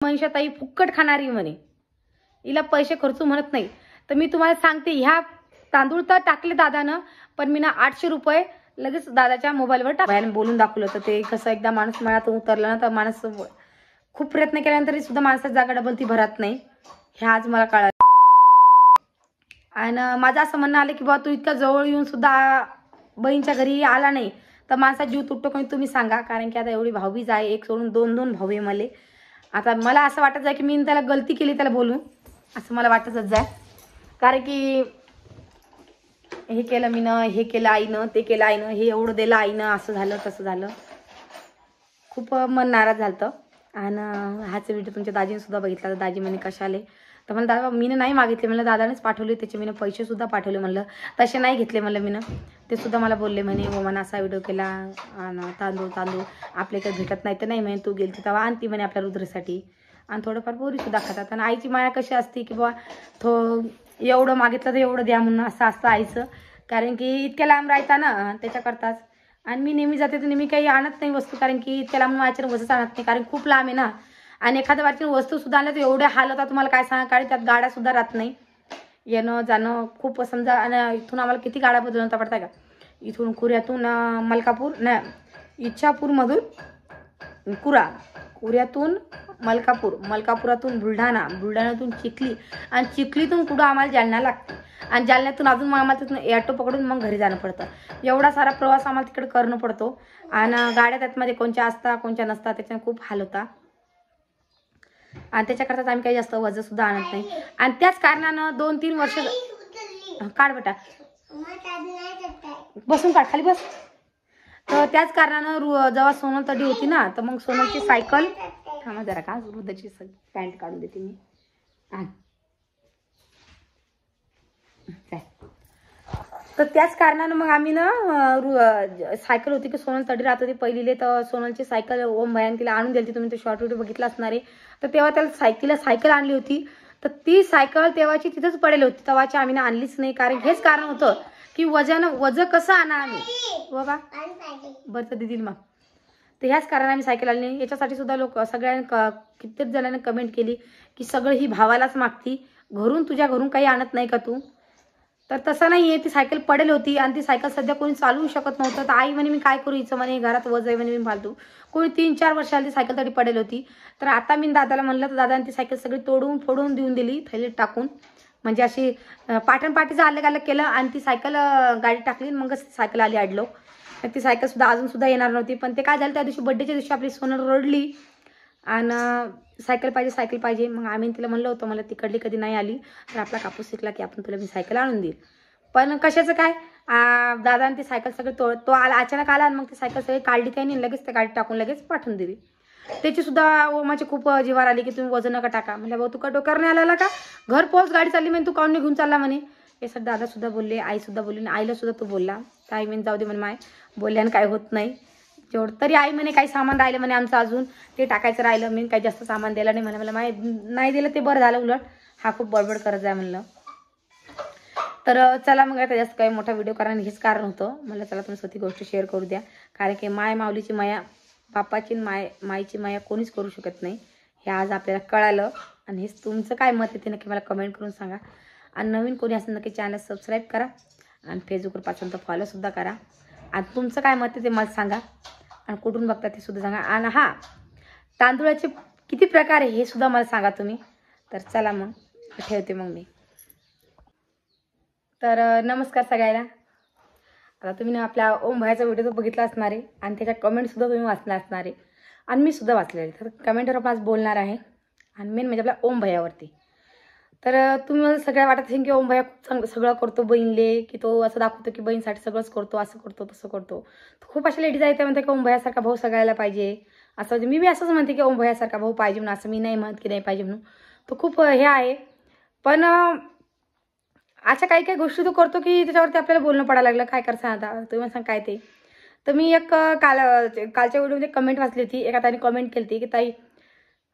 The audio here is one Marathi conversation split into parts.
मनीषाताई फुक्कट खाणारी म्हणे, हिला पैसे खर्च म्हणत नाही. तर मी तुम्हाला सांगते, ह्या तांदूळ तर टाकले दादानं, पण मी ना 800 रुपये लगेच दादाच्या मोबाईलवर टाकले. बोलून दाखवलं. तर ते कसं एकदा माणूस मनातून उतरला ना, तर माणूस खूप प्रयत्न केल्यानंतर सुद्धा माणसाची जागा डबल ती भरत नाही, हे आज मला कळलं. आणि माझं असं म्हणणं आलं की बाबा तू इतका जवळ येऊन सुद्धा बहीणच्या घरी आला नाही तर माणसा जीव तुटतो का तुम्ही सांगा. कारण की आता एवढी भाऊबीज आहे, एक सोडून दोन भाऊ आहे मला. आता मला असं वाटत आहे की मी त्याला गलती केली त्याला बोलून, असं मला वाटतच जाय. कारण की हे केलं मी ना, हे केलं आईनं, ते केलं आईनं, हे एवढं दिलं आईनं, असं झालं तसं झालं. खूप मन नाराज झालं. आणि हाच व्हिडिओ तुमच्या दाजीने सुद्धा बघितला. तर दाजी म्हणे कशाले, तर मला दादा मीनं नाही मागितले, म्हणलं दादानेच पाठवले, त्याचे मीनं पैसे सुद्धा पाठवले, म्हणलं तसे नाही घेतले म्हणलं मीनं. ते सुद्धा मला बोलले म्हणे ओमानं असा व्हिडिओ केला आणि तांदूळ आपल्याकडे भेटत नाही तर नाही म्हणे, तू गेलती तेव्हा आणती म्हणे आपल्या रुद्रसाठी. आणि थोडंफार पोरी सुद्धा खातात. आणि आईची माया कशी असते की बाबा एवढं मागितलं तर एवढं द्या म्हणून, असं असतं आईचं. कारण की इतक्या लांब राहता ना त्याच्याकरताच. आणि मी नेहमी जाते तर नेहमी काही आणत नाही वस्तू, कारण की इतक्या लांब माझ्याकडे वस्तूच आणत नाही, कारण खूप लांब आहे ना. आणि एखाद्या वारची वस्तू सुद्धा आणल्या तर एवढे हाल होतात तुम्हाला काय सांगा. कारण त्यात गाड्या सुद्धा राहत नाही, येणं जाणं खूप समजा. आणि इथून आम्हाला किती गाड्या बदलवता पडतात का, इथून कुऱ्यातून मलकापूर नाही, इच्छापूरमधून कुऱ्यातून मलकापुरातून बुलढाण्यातून चिखली, आणि चिखलीतून कुठं आम्हाला जालना लागते. आणि जालन्यातून अजून मग आम्हाला तिथून ऑटो पकडून मग घरी जाणं पडतं. एवढा सारा प्रवास आम्हाला तिकडे करणं पडतो. आणि गाड्या त्यातमध्ये कोणत्या असतात कोणत्या नसतात, त्याच्याने खूप हाल होता. आणि त्याच्याकरताच आम्ही काही जास्त वजन सुद्धा आणत नाही. आणि त्याच कारणानं 2-3 वर्ष काढ बेटा, बसून काढ, खाली बस. तर त्याच कारणानं जेव्हा सोनल तडी होती ना, तर मग सोनलची सायकल, थांबा जरा का वृद्धाची पॅन्ट काढून देते मी. तर त्याच कारणानं मग आम्ही ना सायकल होती की सोनल तडी राहत होती पहिलीले, तर सोनलची सायकल ओम भयान तिला आणून दिली. तुम्ही तो शॉर्ट व्हिडिओ बघितला असणार आहे. तर तेव्हा त्याला तिला सायकल आणली होती. तर ती सायकल तेव्हाची तिथंच पडेल होती, तेव्हाची आम्ही ना आणलीच नाही. कारण हेच कारण होतं की वजन कसं आणा आम्ही बाबा, बरं तर दिदी मग. तर ह्याच कारण आम्ही सायकल आणली नाही. याच्यासाठी सुद्धा लोक सगळ्यांनी कित्येक जणांनी कमेंट केली की सगळं ही भावालाच मागती, तुझ्या घरून काही आणत नाही का तू. तर तसं नाही आहे, ती सायकल पडेल होती आणि ती सायकल सध्या कोणी चालवू शकत नव्हतं. तर आई म्हणे मी काय करू, हिचं म्हणे घरात वज आहे म्हणे, मी फालतू. कोणी 3-4 वर्षाला ती सायकल तरी पडेल होती. तर आता मी दादाला म्हणलं, तर दादाने ती सायकल सगळी तोडून फोडून देऊन दिली, थैलीत टाकून. म्हणजे अशी पाठीचं अलग केलं आणि ती सायकल गाडी टाकली, मग सायकल आली अडलो. तर ती सायकल सुद्धा अजून सुद्धा येणार नव्हती. पण ते काय झालं, त्या दिवशी बड्डेच्या दिवशी आपली सोनल रडली आणि सायकल पाहिजे. मग आम्ही तिला म्हणलं होतं, मला तिकडली कधी नाही आली तर आपला कापूस शिकला की आपण तुला मी सायकल आणून देईल. पण कशाचं काय, दादाने ती सायकल सगळी तो आला अचानक आला आणि मग ती सायकल सगळी काढली त्याने, लगेच त्या गाडीत टाकून लगेच पाठवून दिली. त्याची सुद्धा ओमाची खूप जिवार आली की तुम्ही वजन नका टाका. म्हणजे भाऊ तू का डोक्यावर नाही आला का, घर पोहोच गाडी चालली म्हणे, तू काऊन घेऊन चालला म्हणे. हे सर दादा सुद्धा बोलले, आई सुद्धा बोलली, आईला सुद्धा तो बोलला. तर आई म्हणे जाऊ दे म्हणे, माय बोलल्यानं काय होत नाही. जेवढं तरी आई म्हणे काही सामान राहिलं म्हणे आमचं अजून, ते टाकायचं राहिलं. मी काही जास्त सामान द्यायला नाही मला माय नाही दिलं ते बरं झालं, उलट हा खूप बडबड करत जाय म्हणलं. तर चला मग आता जास्त काही मोठा व्हिडिओ करा, हेच कारण होतं मला. चला तुम्ही स्वतः गोष्ट शेअर करू द्या. कारण की माऊलीची माया, बापाची माईची माया कोणीच करू शकत नाही, हे आज आपल्याला कळालं. आणि हेच तुमचं काय मत आहे ते नक्की मला कमेंट करून सांगा. आणि नवीन कोणी असेल नक्की चॅनल सबस्क्राईब करा आणि फेसबुकवर पासून तर फॉलोसुद्धा करा. आणि तुमचं काय मत आहे ते मला सांगा आणि कुठून बघता ते सुद्धा सांगा. आणि तांदूळाचे किती प्रकार आहे हे सुद्धा मला सांगा तुम्ही. तर चला मग ठेवते मग मी. तर नमस्कार सगळ्यांना. आता तुम्ही ना आपल्या ओम भयाचा व्हिडिओ तर बघितला असणार आहे आणि त्याच्या कमेंटसुद्धा तुम्ही वाचणार असणार आहे आणि मी सुद्धा वाचलेले. तर कमेंटवर आपण आज बोलणार आहे आणि मेन म्हणजे आपल्या ओम भयावरती. तर तुम्ही मला सगळ्या वाटत असेल की ओम भया खूप सगळं करतो बहीणले, की तो असं दाखवतो की बहीणसाठी सगळंच करतो, असं करतो तसं करतो. खूप अशा लेडीज आहेत त्या म्हणतात की ओम भयासारखा भाऊ सगळ्याला पाहिजे. असं म्हणजे मी असंच म्हणते की ओम भयासारखा भाऊ पाहिजे म्हणून, असं मी नाही म्हणत की नाही पाहिजे म्हणून. तो खूप हे आहे. पण अशा काही काही गोष्टी तो करतो की त्याच्यावरती आपल्याला बोलणं पडायला लागलं. काय करता आता तुम्ही मला सांग काय ते. तर मी एक कालच्या व्हिडिओमध्ये कमेंट वाचली होती. एका ताईने कमेंट केली होती की ताई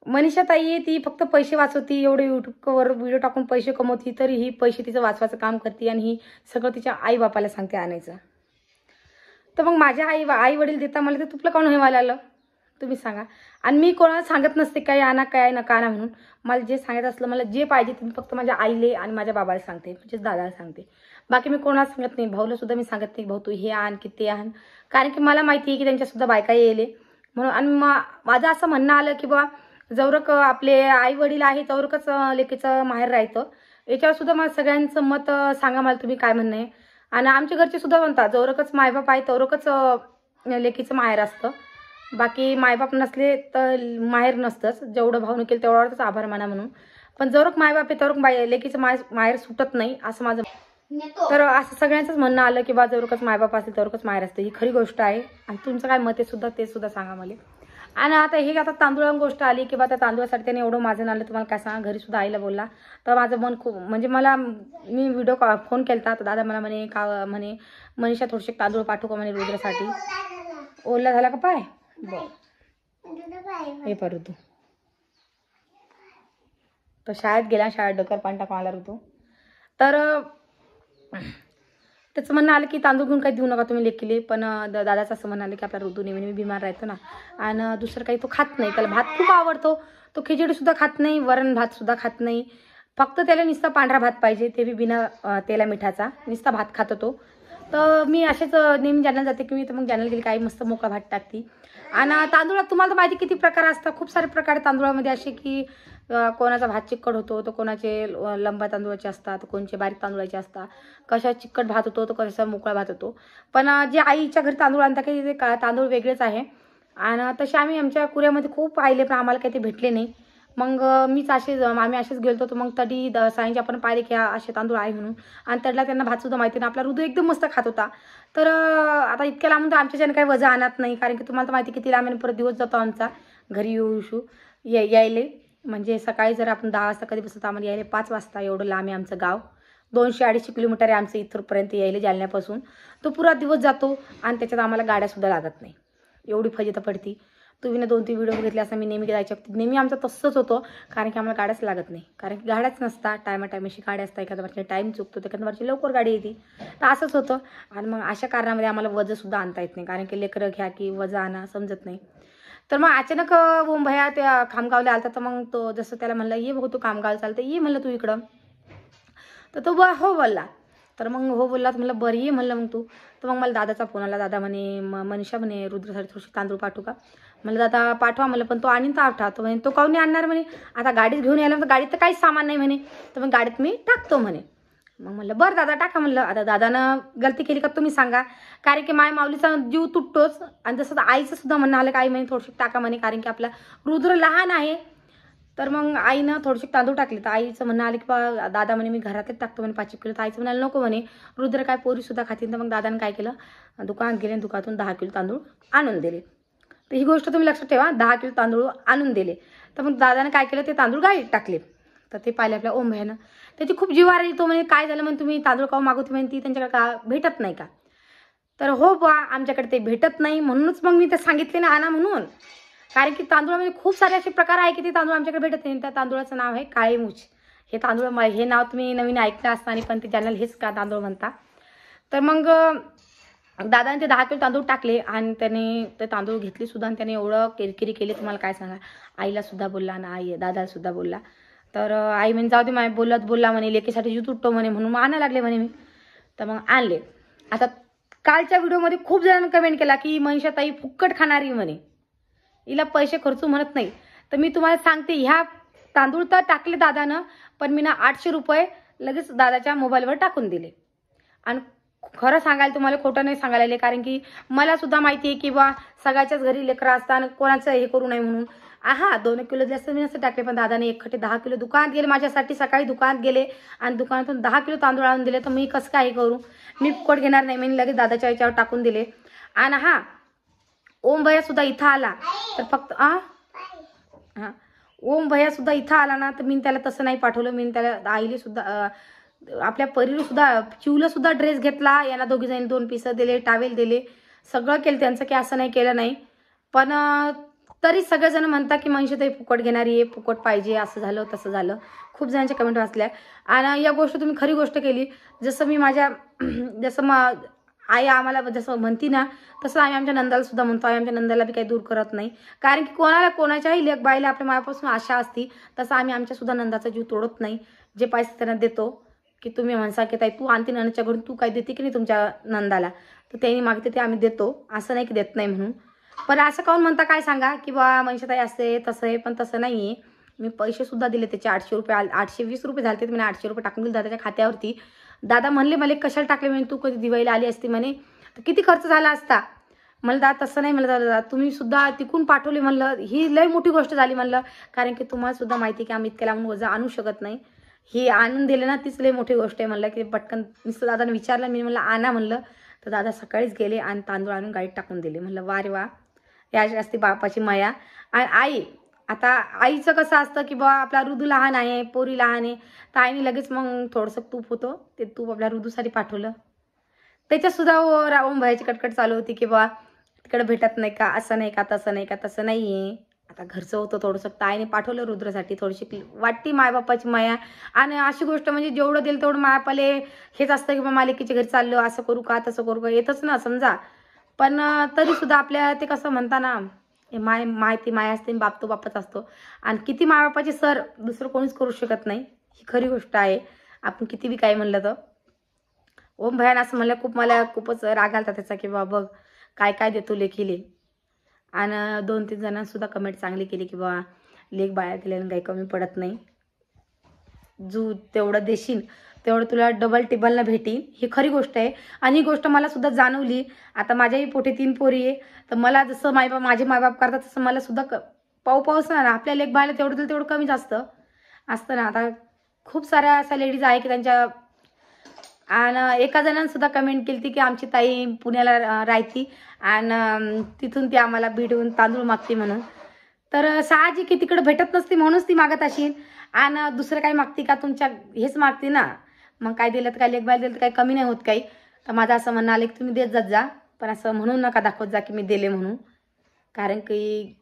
मनीषा ताई आहे ती फक्त पैसे वाचवती, एवढे यूट्यूबवर व्हिडिओ टाकून पैसे कमवती, तरी ही पैसे तिचं वाचवायचं काम करते आणि ही सगळं तिच्या आई बापाला सांगते आणायचं. तर मग माझ्या आई वडील देता मला ते तुपलं काऊन व्हायला आलं. तुम्ही सांगा. आणि मी कोणाला सांगत नसते काय आणा काय नका आणा म्हणून. मला जे सांगायचं असलं, मला जे पाहिजे ते फक्त माझ्या आईले आणि माझ्या बाबाला सांगते, म्हणजे दादाला सांगते. बाकी मी कोणाला सांगत नाही. भाऊला सुद्धा मी सांगत नाही भाऊ तू हे आण की ते आण, कारण की मला माहिती आहे की त्यांच्यासुद्धा बायका येईल म्हणून. आणि माझं असं म्हणणं आलं की बा जवरक आपले आई वडील आहे तवरकच लेकीचं माहेर राहतं. याच्यावर सुद्धा मला सगळ्यांचं मत सांगा, मला तुम्ही काय म्हणणं आहे. आणि आमच्या घरचे सुद्धा म्हणतात जवरकच मायबाप आहे तवरकच लेकीचं माहेर असतं. बाकी मायबाप नसले तर माहेर नसतंच. जेवढं भावनं केलं तेवढाच आभार माना म्हणून. पण जवरक मायबाप आहे तवरक लेकीचं माहेर सुटत नाही असं माझं. तर असं सगळ्यांचंच म्हणणं आलं की बा जवरकच मायबाप असेल तवरकच माहेर असतं. ही खरी गोष्ट आहे. आणि तुमचं काय मत आहे सुद्धा ते सुद्धा सांगा मला. आणि आता तांदूळाची गोष्ट आली की बा त्या तांदूळासाठी त्याने एवढं माझं आलं तुम्हाला काय सांगा. घरी सुद्धा आईला बोलला तर माझं मन खूप म्हणजे मी व्हिडिओ फोन केला तर दादा मला म्हणे का म्हणे मनीषा थोडेसे तांदूळ पाठवू का म्हणे रुद्रासाठी. ओला झाला का पाय हे पर ऋतू तो शाळेत गेला, शाळेत डोक्यावर पाणी टाकून आला ऋतू. तर त्याचं म्हणणं आलं की तांदूळ घेऊन काही देऊ नका तुम्ही लेकीले. पण दादाचं असं म्हणणं आलं की आपला ऋतू नेहमी बिमार राहतो ना आणि दुसरं काही तो खात नाही. त्याला भात खूप आवडतो. तो खिचडी सुद्धा खात नाही, वरण भात सुद्धा खात नाही. फक्त त्याला नुसता पांढरा भात पाहिजे, ते बी बिना तेला मिठाचा नुसता भात खातो तो. तर मी असेच नेहमी जॅनल जाते की मी तर मग जॅनल गेली काही मस्त मोकळा भात टाकते. आणि तांदूळात तुम्हाला तर माहिती किती प्रकार असतात. खूप सारे प्रकार तांदूळामध्ये असे की कोणाचा भात चिकट होतो तर कोणाचे लंबा तांदूळाचे असतात, कोणाचे बारीक तांदूळाचे असतात. कशा चिकट भात होतो तर कशा मोकळा भात होतो. पण जे आईच्या घरी तांदूळ आणतात की ते तांदूळ वेगळेच आहे. आणि तसे आम्ही आमच्या कुऱ्यामध्ये खूप पाहिले पण आम्हाला काही ते भेटले नाही. मग आम्ही असेच गेलो तर मग तरी साईंचे आपण पाहिले की असे तांदूळ आहे म्हणून. आणि त्याला त्यांना भात सुद्धा माहिती नाही. आपला हृदय एकदम मस्त खात होता. तर आता इतक्या लांबून तर आमच्याच्याने काही वजा आणत नाही, कारण की तुम्हाला तर माहिती किती लांब परत दिवस जातो आमचा घरी यायले. म्हणजे सकाळी जर आपण 10 वाजता कधी बसतो आम्हाला यायला 5 वाजता. एवढं लांब आहे आमचं गाव. 200-250 किलोमीटर आहे आमचं इथपर्यंत यायला जालन्यापासून. तो पुरा दिवस जातो आणि त्याच्यात आम्हाला गाड्यासुद्धा लागत नाही. एवढी फजिता पडती. तुम्ही ना 2-3 व्हिडिओ बघितले असं मी नेहमी जायच्या नेहमी आमचं तसंच होतं, कारण की आम्हाला गाड्याच लागत नाही. कारण की गाड्याच नसतात, टायमाशी गाड्या असतात. एखाद्या वर्षी टाईम चुकतो, एखाद्या वर्षी लवकर गाडी येते. तर असंच होतं. आणि मग अशा कारणामध्ये आम्हाला वजंसुद्धा आणता येत नाही, कारण की लेकरं घ्या की वजं आणा समजत नाही. तर मग अचानक ओम भैया त्या खामगावला आलता. तर मग तो जसं त्याला म्हणलं ये भाऊ तू खामगावला चालतं ये म्हणलं तू इकडं. तर तो हो बोलला. तर मग हो बोलला तर म्हणलं बरं ये म्हणलं मग तू. तर मग मला दादाचा फोन आला. दादा म्हणे मनीषा म्हणे रुद्रासाठी थोडीशी तांदूळ पाठवू का. म्हणलं दादा पाठवा म्हणलं, पण तो आणीन तर आठवतो म्हणे. तो काहून नाही आणणार म्हणे, आता गाडीत घेऊन यायला तर गाडीत तर काहीच सामान नाही म्हणे. तर मग गाडीत मी टाकतो म्हणे. मग म्हणलं बरं दादा टाका म्हणलं. आता दादानं गलती केली का तुम्ही सांगा, कारण की माय माऊलीचा जीव तुटतोच. आणि जसं आईचं सुद्धा म्हणणं आलं की आई म्हणे थोडीशी टाका म्हणे, कारण की आपला रुद्र लहान आहे. तर मग आईनं थोडीशी तांदूळ टाकले. तर आईचं म्हणणं आलं की बा दादा म्हणे मी घरातच टाकतो म्हणे 5 किलो. तर आईचं म्हणालं नको म्हणे, रुद्र काय पोरीसुद्धा खातील. तर मग दादानं काय केलं, दुकानात गेले, दुकानातून 10 किलो तांदूळ आणून दिले. तर ही गोष्ट तुम्ही लक्षात ठेवा, 10 किलो तांदूळ आणून दिले. तर मग दादाने काय केलं, ते तांदूळ गाडीत टाकले. तर ते पाहिले आपल्या ओम भैयानं. त्याची खूप जिवार येतो म्हणे काय झालं म्हणे तुम्ही तांदूळ काव मागवते म्हणे, ती त्यांच्याकडे का भेटत नाही का. तर हो बा आमच्याकडे ते भेटत नाही म्हणूनच मग मी ते सांगितले ना आणा म्हणून. कारण की तांदूळामध्ये खूप सारे असे प्रकार आहे की ते तांदूळ आमच्याकडे भेटत नाही. त्या तांदूळाचं नाव आहे काळे मूछ. हे तांदूळ हे नाव तुम्ही नवीन ऐकलं असताना पण ते चॅनल हेच का तांदूळ म्हणता. तर मग दादाने ते 10 किलो तांदूळ टाकले आणि त्याने ते तांदूळ घेतले सुद्धा. आणि त्याने एवढं किरकिरी केली तुम्हाला काय सांगा. आईला सुद्धा बोलला आणि दादाला सुद्धा बोलला. तर आई म्हणे जाऊ दे माय बोलला म्हणे लेकीसाठी जीव तुटतो म्हणे म्हणून मग आणायला लागले म्हणे मी. तर मग आणले. आता कालच्या व्हिडिओमध्ये खूप जणांनी कमेंट केला की मनीषा ताई फुक्कट खाणारी म्हणे, हिला पैसे खर्चू म्हणत नाही. तर मी तुम्हाला सांगते, ह्या तांदूळ तर टाकले दादानं, पण मी ना 800 रुपये लगेच दादाच्या मोबाईलवर टाकून दिले. आणि खरं सांगायला तुम्हाला खोटं नाही सांगायला, कारण की मला सुद्धा माहिती आहे की बा सगळ्याच्याच घरी लेकरं असतात आणि कोणाचं हे करू नये म्हणून. 2 किलो जास्त मी नसतं टाकले, पण दादाने एकखटे 10 किलो दुकानात गेले माझ्यासाठी. सकाळी दुकानात गेले आणि दुकानातून 10 किलो तांदूळ आणून दिले. तर मी कसं काय करू, मी फुकट घेणार नाही. मी लगेच दादाच्या याच्यावर टाकून दिले. आणि ओम भैया सुद्धा इथं आला तर फक्त ओम भैया सुद्धा इथं आला ना, तर मी त्याला तसं नाही पाठवलं. मी त्याला आईले सुद्धा आपल्या परीला सुद्धा चिवला सुद्धा ड्रेस घेतला. यांना दोघी जणी 2 पिसं दिले, टावेल दिले, सगळं केलं त्यांचं, की असं नाही केलं नाही. पण तरी सगळेजण म्हणतात की मनीषा ताई फुकट घेणारी आहे, फुकट पाहिजे, असं झालं तसं झालं. खूप जणांच्या कमेंट वाचल्या. आणि या गोष्ट तुम्ही खरी गोष्ट केली. जसं मी माझ्या आई आम्हाला जसं म्हणती ना तसं आम्ही आमच्या नंदाला सुद्धा म्हणतो. आम्ही आमच्या नंदाला बी काही दूर करत नाही, कारण की कोणाला कोणाच्याही लेक बाईला आपल्या मायापासून आशा असती, तसं आम्ही आमच्या सुद्धा नंदाचा जीव तोडत नाही. जे पैसे त्यांना देतो की तुम्ही म्हणसा की ताई तू आणती नंदाच्या घरून, तू काय देते की नाही तुमच्या नंदाला, तर त्यांनी मागते ते आम्ही देतो. असं नाही की देत नाही म्हणून. पण असं काऊन म्हणता काय सांगा की बा मनशाताई असते तसं आहे, पण तसं नाही आहे. मी पैसे सुद्धा दिले त्याचे 800 रुपये, 820 रुपये झाले. मी 800 रुपये टाकून दिले दादाच्या खात्यावरती. दादा म्हणले मला कशाला टाकले म्हणे, तू कधी दिवाळीला आली असती म्हणे तर किती खर्च झाला असता. मला दादा तसं नाही, मला दादा तुम्ही सुद्धा तिकून पाठवले म्हणलं, ही लय मोठी गोष्ट झाली म्हणलं, कारण की तुम्हाला सुद्धा माहिती की आम्ही इतक्या लांबून वजा आणू शकत नाही. ही आणून दिले ना तीच लय मोठी गोष्ट आहे म्हणलं. की पटकन नुसतं दादाने विचारलं, मी म्हणलं आणा म्हणलं, तर दादा सकाळीच गेले आणि तांदूळ आणून गाडीत टाकून दिले. म्हणलं वा रे वा, याची असते बापाची माया. आणि आई, आता आईचं कसं असतं की बा आपला ऋदू लहान आहे, पोरी लहान आहे, तर आईने लगेच मग थोडंसं तूप होतं ते तूप आपल्या ऋदूसाठी पाठवलं. त्याच्यातसुद्धा ओम भाईची कटकट चालू होती की बा तिकडे भेटत नाही का, असं नाही का, तसं नाही का, तसं नाही आहे. आता घरचं होतं थोडंसं, तर आईने पाठवलं रुद्रासाठी. थोडीशी वाटती मायबापाची माया. आणि अशी गोष्ट म्हणजे जेवढं दिलं तेवढं मायापाले हेच असतं की बा मालिकेच्या घरी चाललो, असं करू का तसं करू का, येतच ना समजा. पण तरीसुद्धा आपल्या ते कसं म्हणता ना, माहिती माया असते, बाप तो बापच असतो. आणि किती मायबापाचे सर दुसरं कोणीच करू शकत नाही, ही खरी गोष्ट आहे. आपण किती बी काय म्हणलं तर ओम भयान असं म्हणलं, मला खूपच राग आलता त्याचा की बा बघ काय काय देतो लेखीले. आणि 2-3 जणांसुद्धा कमेंट चांगली केली की बा लेख बाया केल्याने काही कमी पडत नाही, जू तेवढं देशील तेवढं तुला डबल टिबल न भेटीन. ही खरी गोष्ट आहे. आणि ही गोष्ट मला सुद्धा जाणवली. आता माझ्याही पोटी 3 पोरी आहे, तर मला जसं माझे मायबाप करतात तसं मला सुद्धा पाऊस ना आपल्या लेख बायला तेवढं दिलं तेवढं कमी जास्त असतं ना. आता खूप साऱ्या अशा लेडीज आहे की त्यांच्या, आणि एका जणांनी सुद्धा कमेंट केली की आमची ताई पुण्याला राहती आणि तिथून ती आम्हाला भेटून तांदूळ मागते म्हणून. तर साहजिक की तिकडे भेटत नसते म्हणूनच ती मागत असेल. आणि दुसरं काही मागते का, तुमच्या हेच मागते ना. मग काय दिलं तर काय लेखबाई दिलं तर काही कमी नाही होत काही. तर माझं असं म्हणणं आलं की तुम्ही देत जात जा, पण असं म्हणून नका दाखवत जा की मी दिले म्हणून. कारण की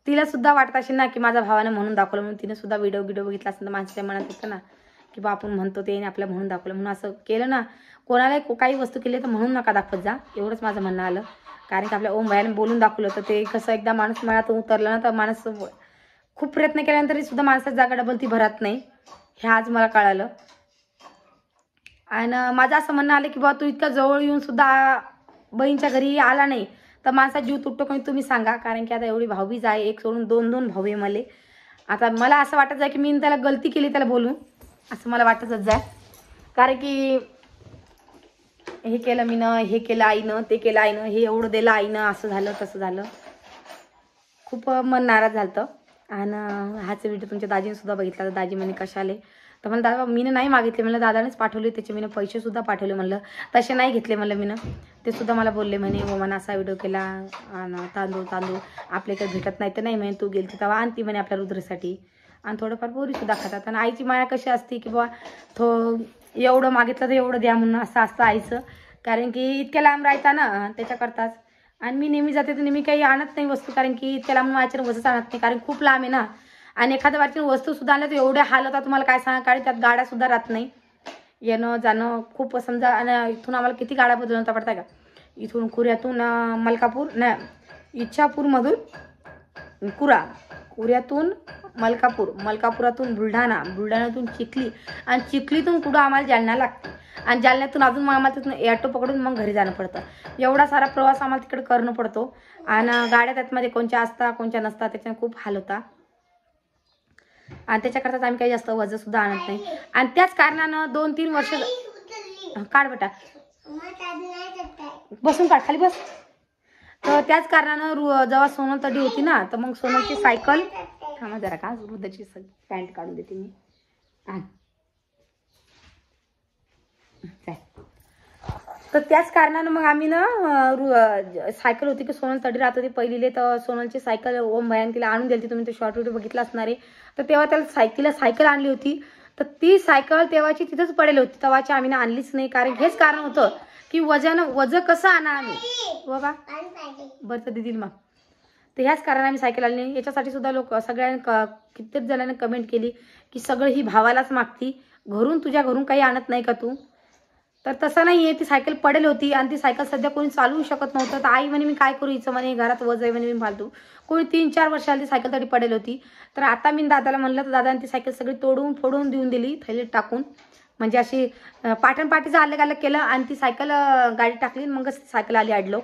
तिला सुद्धा वाटत असेल ना की माझ्या भावानं म्हणून दाखवलं म्हणून. तिने सुद्धा व्हिडिओ बघितला असेल तर माणसाच्या मनात येतं ना की बा आपण म्हणतो ते आपल्या म्हणून दाखवलं म्हणून. असं केलं ना, कोणाला काही वस्तू केली तर म्हणून नका दाखवत जा, एवढंच माझं म्हणणं आलं. कारण की आपल्या ओम भाईने बोलून दाखवलं तर ते कसं एकदा माणूस मनातून उतरलं ना तर माणूस खूप प्रयत्न केल्यानंतरही सुद्धा माणसाची जागा डबल ती भरत नाही, हे आज मला कळालं. आणि माझं असं म्हणणं आलं की बा तू इतक्या जवळ येऊन सुद्धा बहीणच्या घरी आला नाही तर माणसाचा जीव तुटतो का तुम्ही सांगा. कारण की आता एवढी भाऊबीज आहे, एक सोडून 2 भाऊ आहे मला. आता मला असं वाटत आहे की मी त्याला गलती केली त्याला बोलून, असं मला वाटतच जाय. कारण की हे केलं मी ना, हे केलं आईनं, ते केलं आईनं, हे एवढं दिलं आईनं, असं झालं तसं झालं. खूप मन नाराज झालं. आणि हाच व्हिडिओ तुमच्या दाजीने सुद्धा बघितला तर दाजी म्हणे कशाले, तर मला दादा मीनं नाही मागितले, म्हणलं दादानेच पाठवले, त्याचे मीनं पैसे सुद्धा पाठवले, म्हणलं तसे नाही घेतले म्हणलं मीनं. ते सुद्धा मला बोलले म्हणे ओमानं असा व्हिडिओ केला आणि तांदूळ आपल्याकडे भेटत नाही तर नाही म्हणे, तू गेलती तेव्हा आणती म्हणे आपल्या रुद्रसाठी. आणि थोडंफार पोरी सुद्धा खातात. आणि आईची माया कशी असते की बाबा एवढं मागितलं तर एवढं द्या म्हणून असं असतं आईचं. कारण की इतक्या लांब राहता ना त्याच्याकरताच. आणि मी नेहमी जाते तर नेहमी काही आणत नाही वस्तू, कारण की इतक्या लांब माझ्या वस्तूच आणत नाही, कारण खूप लांब आहे ना. आणि एखाद्या वाटची वस्तू सुद्धा आणल्या तर एवढे हाल होतात तुम्हाला काय सांगा. कारण त्यात गाड्या सुद्धा राहत नाही, येणं जाणं खूप समजा. आणि इथून आम्हाला किती गाड्या बदलवता पडतात का, इथून कुऱ्यातून मलकापूर ना, इच्छापूरमधून कुऱ्यातून मलकापूर, मलकापुरातून बुलढाणा, बुलढाण्यातून चिखली, आणि चिखलीतून कुठं आम्हाला जालना लागते. आणि जालन्यातून अजून मग आम्हाला तिथून ऑटो पकडून मग घरी जाणं पडतं. एवढा सारा प्रवास आम्हाला तिकडे करणं पडतो. आणि गाड्या त्यातमध्ये कोणच्या असतात कोणच्या नसतात, त्याच्याने खूप हाल होता. आणि त्याच्याकरताच आम्ही काही जास्त वजन सुद्धा आणत नाही. आणि त्याच कारणानं 2-3 वर्ष काढ बेटा, बसून काढ, खाली बस. तर त्याच कारणानं जेव्हा सोनल तडी होती ना, तर मग सोनलची सायकल, थांबा जरा का वृद्धाची पॅन्ट काढून देते मी. तर त्याच कारणानं मग आम्ही ना सायकल होती की सोनल तडी राहत होती पहिलीले, तर सोनलची सायकल ओम भयान तिला आणून दिली. तुम्ही ते शॉर्ट व्हिडिओ बघितला असणार आहे. तर तेव्हा त्याला तिला सायकल आणली होती, तर ती सायकल तेव्हाची तिथंच पडेल होती. तेव्हाची आम्ही ना आणलीच नाही, कारण हेच कारण होतं की वजन कसं आणा आम्ही बाबा बरं तर दिदील मग. तर ह्याच कारण आम्ही सायकल आणली नाही. याच्यासाठी सुद्धा लोक सगळ्यांनी कित्येक जणांनी कमेंट केली की सगळं ही भावालाच मागती, घरून तुझ्या घरून काही आणत नाही का तू. तर तसं नाही आहे, ती सायकल पडेल होती आणि ती सायकल सध्या कोणी चालवू शकत नव्हतं. तर आई म्हणे मी काय करू, हिचं म्हणे घरात वज आहे म्हणे, मी फालतू. कोणी 3-4 वर्षाला ती सायकल तरी पडेल होती. तर आता मी दादाला म्हणलं, तर दादाने ती सायकल सगळी तोडून फोडून देऊन दिली, थैलीत टाकून. म्हणजे अशी पाठणपाठीचं अलग केलं आणि ती सायकल गाडी टाकली, मगच ती सायकल आली अडलो.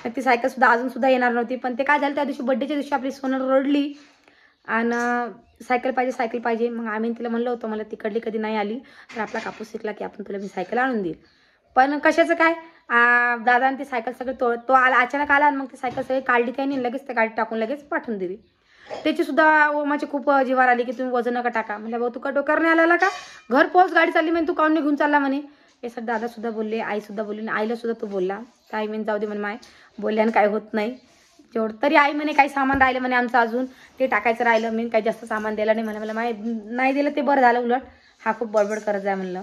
तर ती सायकल सुद्धा अजून सुद्धा येणार नव्हती. पण ते काय झालं, त्या दिवशी बड्डेच्या दिवशी आपली सोनल रडली आणि सायकल पाहिजे. मग आम्ही तिला म्हणलं होतं, मला तिकडली कधी नाही आली तर आपला कापूस शिकला की आपण तुला मी सायकल आणून देईल. पण कशाचं काय, दादाने ती सायकल सगळं तो आला अचानक आला आणि मग ती सायकल सगळी काढली त्याने, लगेच त्या गाडीत टाकून लगेच पाठवून दिली. त्याची सुद्धा ओमाची खूप जिवार आली की तुम्ही वजन नका टाका. म्हणजे भाऊ तू का डोक्यावर नाही आला का, घर पोहोच गाडी चालली म्हणे, तू काऊन घेऊन चालला म्हणे. हे सर दादा सुद्धा बोलले, आई सुद्धा बोलली, आईला सुद्धा तू बोलला. तर आई म्हणे जाऊ दे म्हणे माय, बोलल्यानं काय होत नाही. जेवढं तरी आई म्हणे काही सामान राहिलं म्हणे आमचं अजून, ते टाकायचं राहिलं. मी काही जास्त सामान द्यायला नाही मला माय नाही दिलं ते बरं झालं, उलट हा खूप बडबड करत जाय म्हणलं.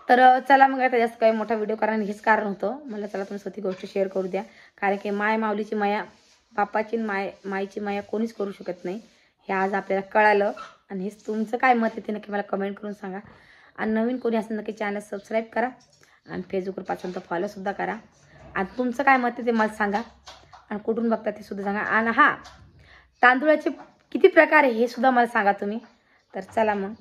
तर चला मग आता जास्त काही मोठा व्हिडिओ कारण हेच कारण होतं. मला चला तुमची गोष्ट शेअर करू द्या, कारण की माय माऊलीची माया, बापाची माईची माया कोणीच करू शकत नाही, हे आज आपल्याला कळालं. आणि हेच तुमचं काय मत आहे ते नक्की मला कमेंट करून सांगा. आणि नवीन कोणी असेल नक्की चॅनल सबस्क्राईब करा आणि फेसबुकवर पासून तर फॉलोसुद्धा करा. आणि तुमचं काय मत आहे ते मला सांगा आणि कुठून बघता ते सुद्धा सांगा. आणि तांदूळाचे किती प्रकार आहे हे सुद्धा मला सांगा तुम्ही. तर चला मग